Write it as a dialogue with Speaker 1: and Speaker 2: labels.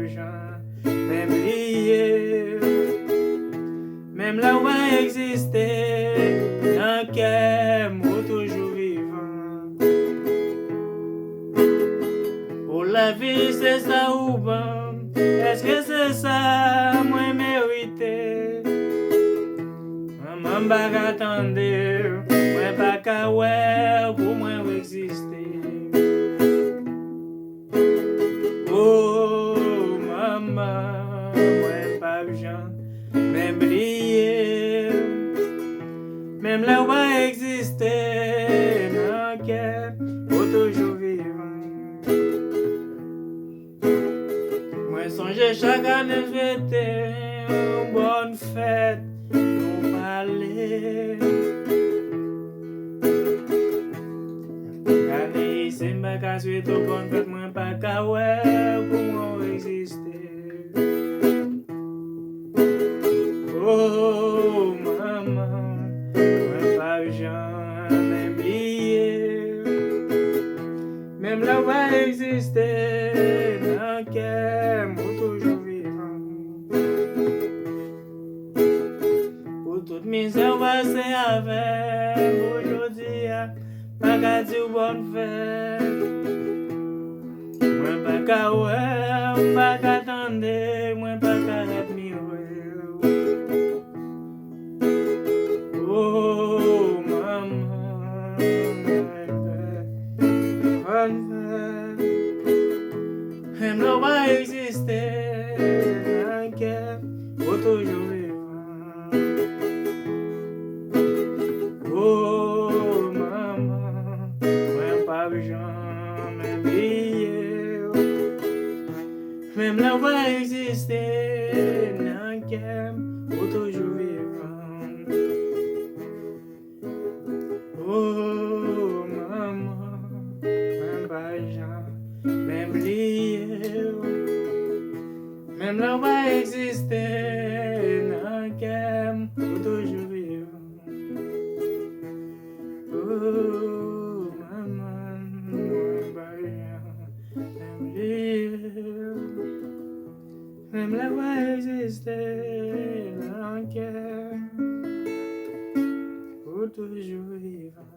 Speaker 1: besoin de bliye. Même là où a existé, un cœur toujours vivant. Pour la vie, c'est ça ou bon? Est-ce que c'est ça, moi mérité? Maman pas attendre, moi pas qu'à ouais, pour moi exister. Oh, maman, moi pas besoin de bliye. Même là où a existé, un cœur toujours vivant. Moi songe chaque année fêter une bonne fête, nous parler. Année c'est ma casse tout bonne fête, moi pas qu'à ouais pour moi exister. Oh maman, moi pas jamais oublié. Même là où a existé, un cœur toujours vivant. Pour toute misère passée avec aujourd'hui, pas qu'à dire bonne fête. Moi pas qu'à ouais, pas qu'à attendre, moi pas qu'à admirer. Oh maman, bonne fête. Même là où a existé, un cœur toujours vivant. Oh maman, moi pas jamais oublié. Même là où a existé, un cœur toujours vivant. Oh maman, moi pas jamais oublié. Même là où a existé, un cœur toujours vivant. Oh maman, moi pas jamais oublié. Même là où a existé, un cœur toujours vivant.